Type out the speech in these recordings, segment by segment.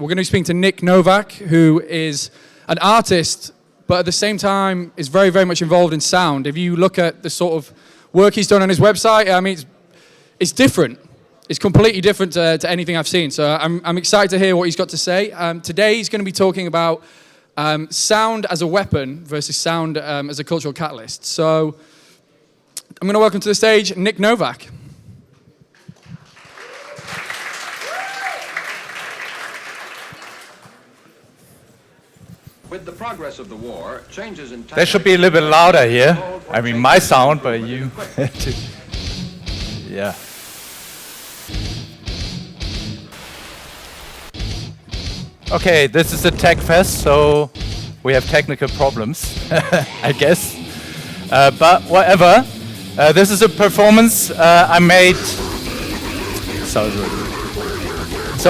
We're going to be speaking to Nik Nowak, who is an artist, but at the same time is very, very much involved in sound. If you look at the sort of work he's done on his website, I mean, it's different. It's completely different to anything I've seen. So I'm excited to hear what he's got to say. Today he's going to be talking about sound as a weapon versus sound as a cultural catalyst. So I'm going to welcome to the stage Nik Nowak. With the progress of the war, changes in That should be a little bit louder here. I mean, my sound, but you. Yeah. Okay, this is a tech fest, so we have technical problems, I guess. But whatever. This is a performance I made. So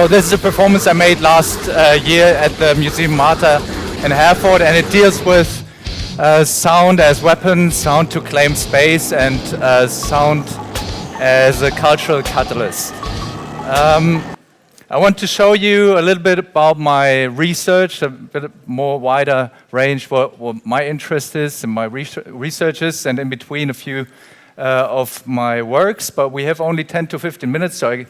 this is a performance I made last year at the Museum Marta in Herford, and it deals with sound as weapon, sound to claim space, and sound as a cultural catalyst. I want to show you a little bit about my research, a bit more wider range what my interest is and my research is, and in between a few of my works, but we have only 10 to 15 minutes, so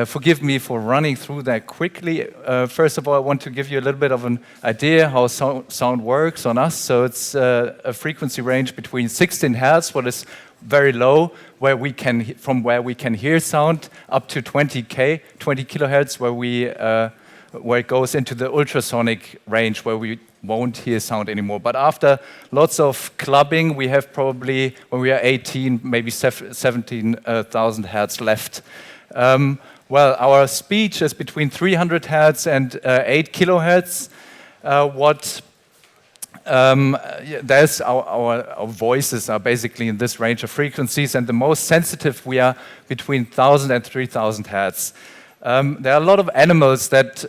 forgive me for running through that quickly. First of all, I want to give you a little bit of an idea how sound works on us. So it's a frequency range between 16 hertz, what is very low, from where we can hear sound, up to 20 kilohertz, where it goes into the ultrasonic range, where we won't hear sound anymore. But after lots of clubbing, we have probably, when we are 18, maybe 17,000 hertz left. Well, our speech is between 300 hertz and 8 kilohertz. There's our voices are basically in this range of frequencies, and the most sensitive we are between 1,000 and 3,000 hertz. There are a lot of animals that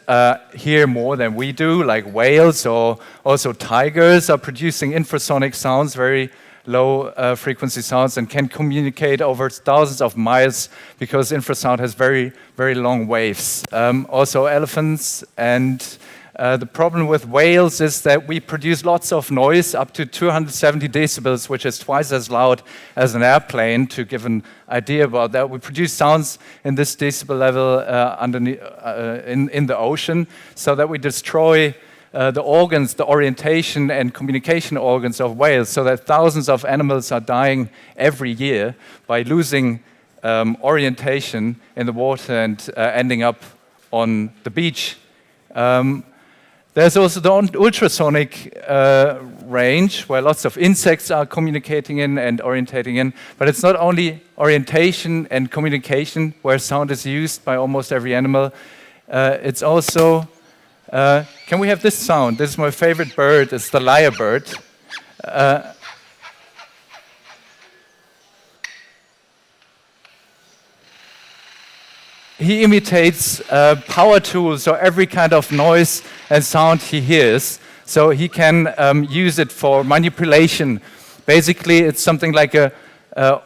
hear more than we do, like whales, or also tigers are producing infrasonic sounds, very low frequency sounds, and can communicate over thousands of miles because infrasound has very, very long waves. Also elephants, and the problem with whales is that we produce lots of noise, up to 270 decibels, which is twice as loud as an airplane. To give an idea about that, we produce sounds in this decibel level underneath, in the ocean, so that we destroy the organs, the orientation and communication organs of whales, so that thousands of animals are dying every year by losing orientation in the water and ending up on the beach. There's also the ultrasonic range, where lots of insects are communicating in and orientating in, but it's not only orientation and communication where sound is used by almost every animal, it's also can we have this sound? This is my favorite bird. It's the lyrebird. He imitates power tools, or every kind of noise and sound he hears. So he can use it for manipulation. Basically, it's something like a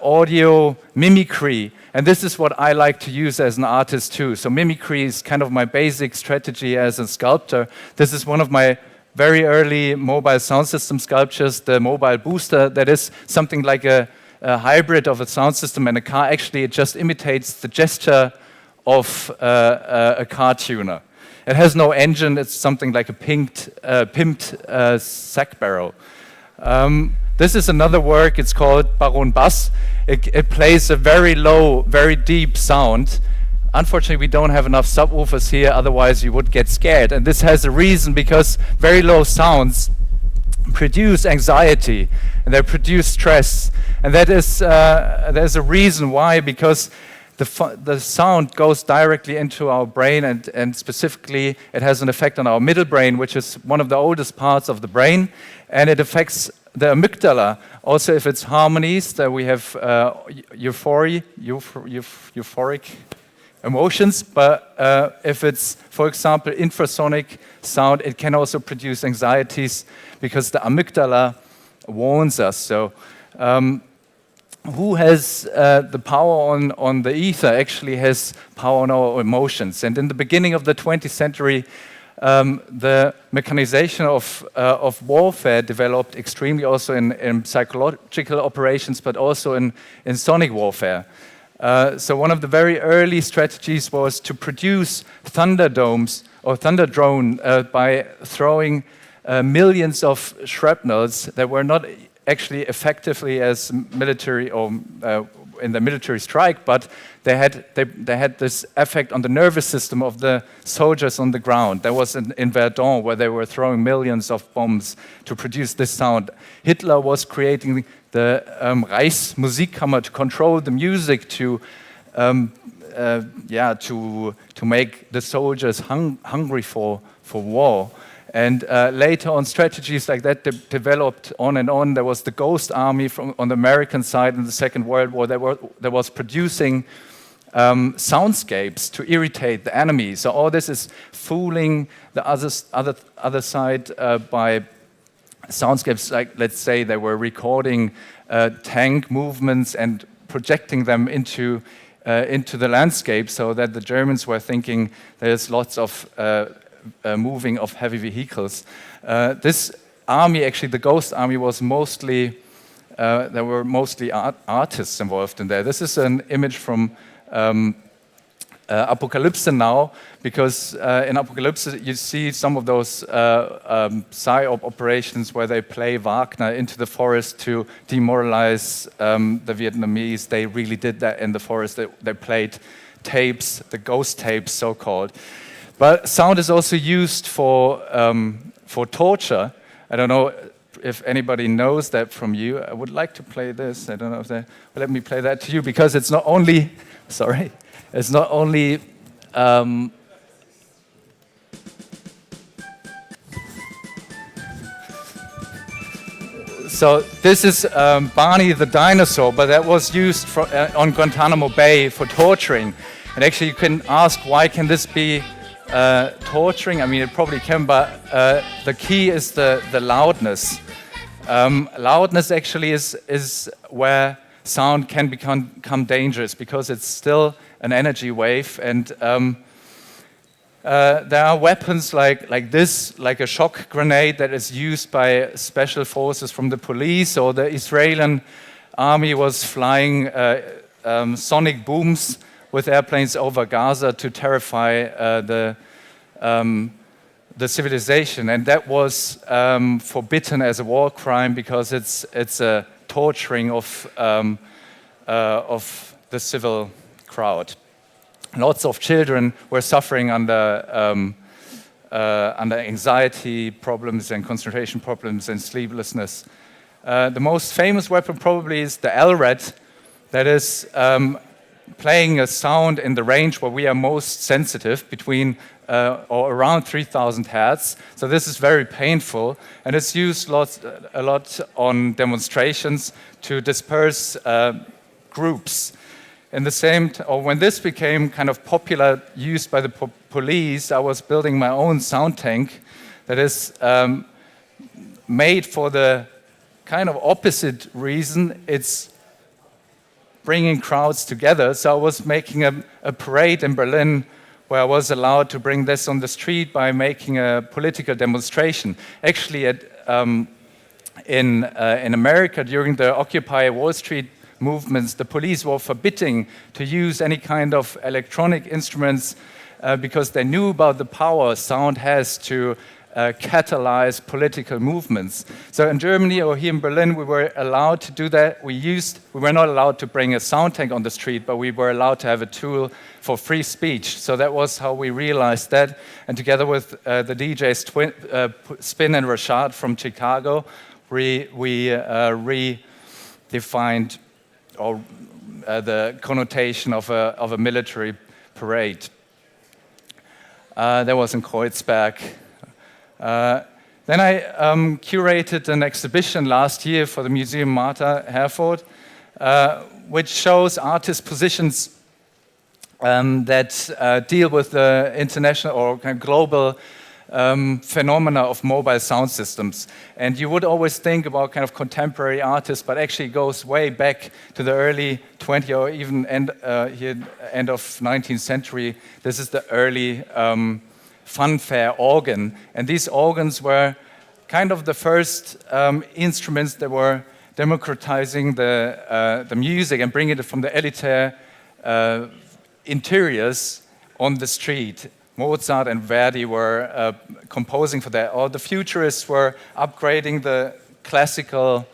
audio mimicry. And this is what I like to use as an artist too. So mimicry is kind of my basic strategy as a sculptor. This is one of my very early mobile sound system sculptures, the mobile booster, that is something like a hybrid of a sound system and a car. Actually, it just imitates the gesture of a car tuner. It has no engine. It's something like a pimped sack barrel. This is another work. It's called Baron Bass. It plays a very low, very deep sound. Unfortunately, we don't have enough subwoofers here, otherwise you would get scared. And this has a reason, because very low sounds produce anxiety, and they produce stress. And that is, there's a reason why, because the sound goes directly into our brain, and specifically it has an effect on our middle brain, which is one of the oldest parts of the brain, and it affects the amygdala. Also, if it's harmonies, that we have euphoric emotions, but if it's, for example, infrasonic sound, it can also produce anxieties because the amygdala warns us. So who has the power on the ether actually has power on our emotions. And in the beginning of the 20th century, the mechanization of warfare developed extremely also in psychological operations, but also in sonic warfare. So one of the very early strategies was to produce thunder domes or thunder drone by throwing millions of shrapnels that were not actually effectively as military or in the military strike, but they had this effect on the nervous system of the soldiers on the ground. There was in Verdun where they were throwing millions of bombs to produce this sound. Hitler was creating the Reichsmusikkammer to control the music to make the soldiers hungry for war. And later on, strategies like that developed on and on. There was the Ghost Army on the American side in the Second World War. That was producing soundscapes to irritate the enemy. So all this is fooling the other side by soundscapes. Like, let's say they were recording tank movements and projecting them into the landscape, so that the Germans were thinking there's lots of moving of heavy vehicles. This army, actually, the Ghost Army, was mostly there were mostly artists involved in there. This is an image from Apocalypse Now, because in Apocalypse you see some of those psyop operations where they play Wagner into the forest to demoralize the Vietnamese. They really did that in the forest. They played tapes, the ghost tapes, so-called. But sound is also used for torture. I don't know if anybody knows that from you. I would like to play this. I don't know if they will let me play that to you, because it's not only, sorry, it's not only so this is Barney the dinosaur, but that was used on Guantanamo Bay for torturing. And actually you can ask, why can this be torturing? I mean, it probably can, but the key is the loudness. Loudness actually is where sound can become dangerous, because it's still an energy wave, and there are weapons like this, like a shock grenade that is used by special forces from the police, or the Israeli army was flying sonic booms with airplanes over Gaza to terrify the civilization, and that was forbidden as a war crime, because it's a torturing of the civil crowd. Lots of children were suffering under anxiety problems and concentration problems and sleeplessness. The most famous weapon probably is the LRAD, that is playing a sound in the range where we are most sensitive, between or around 3,000 hertz. So this is very painful, and it's used a lot on demonstrations to disperse groups. In the same, or when this became kind of popular, used by the police, I was building my own sound tank that is made for the kind of opposite reason. It's bringing crowds together. So I was making a parade in Berlin where I was allowed to bring this on the street by making a political demonstration. Actually, in America, during the Occupy Wall Street movements, the police were forbidding to use any kind of electronic instruments because they knew about the power sound has to catalyze political movements. So in Germany or here in Berlin, we were allowed to do that. We were not allowed to bring a sound tank on the street, but we were allowed to have a tool for free speech. So that was how we realized that. And together with the DJs Spin and Rashad from Chicago, we redefined the connotation of a military parade. That was in Kreuzberg. Then I curated an exhibition last year for the Museum Martha Herford, which shows artist positions that deal with the international or kind of global phenomena of mobile sound systems. And you would always think about kind of contemporary artists, but actually it goes way back to the early 20th or even end of 19th century. This is the early fanfare organ. And these organs were kind of the first instruments that were democratizing the music and bringing it from the elitaire interiors on the street. Mozart and Verdi were composing for that. All the futurists were upgrading the classical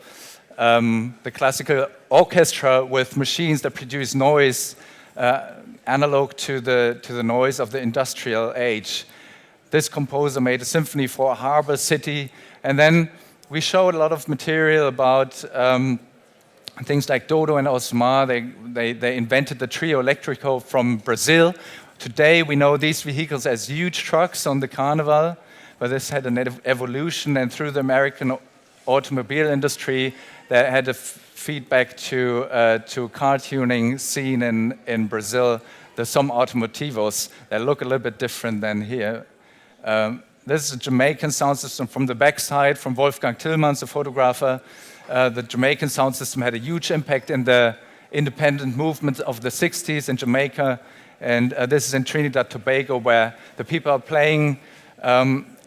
orchestra with machines that produce noise analog to the noise of the industrial age. This composer made a symphony for a harbor city, and then we showed a lot of material about things like Dodo and Osmar. They invented the trio eléctrico from Brazil. Today we know these vehicles as huge trucks on the Carnival, but this had an evolution, and through the American automobile industry that had a feedback to car tuning scene in Brazil. There's some automotivos that look a little bit different than here. This is a Jamaican sound system from the backside, from Wolfgang Tillmans, the photographer. The Jamaican sound system had a huge impact in the independent movement of the 60s in Jamaica. And this is in Trinidad Tobago, where the people are playing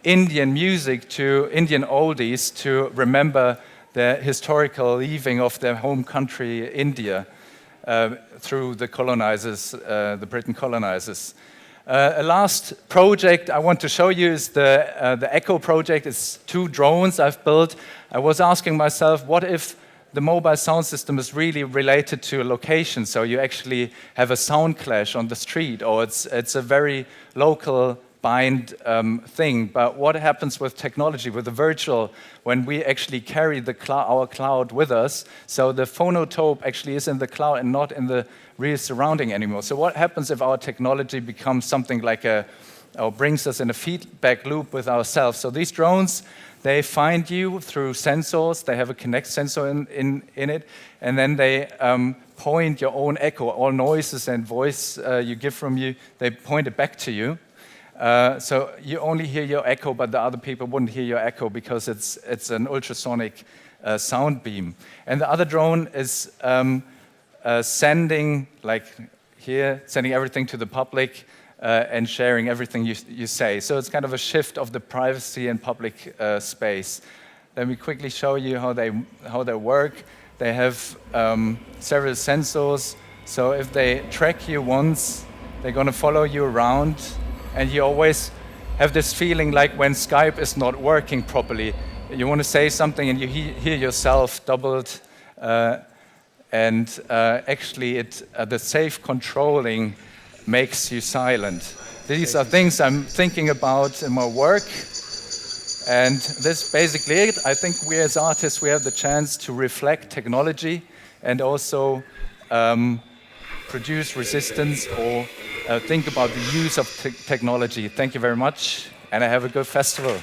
Indian music to Indian oldies to remember the historical leaving of their home country, India, through the colonizers, the Britain colonizers. A last project I want to show you is the Echo project. It's 2 drones I've built. I was asking myself, what if the mobile sound system is really related to a location, so you actually have a sound clash on the street, or it's a very local bind thing. But what happens with technology, with the virtual, when we actually carry our cloud with us, so the phonotope actually is in the cloud and not in the real surrounding anymore. So what happens if our technology becomes something like or brings us in a feedback loop with ourselves? So these drones, they find you through sensors. They have a Kinect sensor in it, and then they point your own echo, all noises and voice you give from you, they point it back to you. So you only hear your echo, but the other people wouldn't hear your echo because it's an ultrasonic sound beam. And the other drone is sending, like here, sending everything to the public and sharing everything you say. So it's kind of a shift of the privacy and public space. Let me quickly show you how they work. They have several sensors. So if they track you once, they're going to follow you around. And you always have this feeling like when Skype is not working properly, you want to say something and you hear yourself doubled. Actually, the safe controlling makes you silent. These are things I'm thinking about in my work. And this is basically it. I think we as artists, we have the chance to reflect technology and also produce resistance or think about the use of technology. Thank you very much, and have a good festival.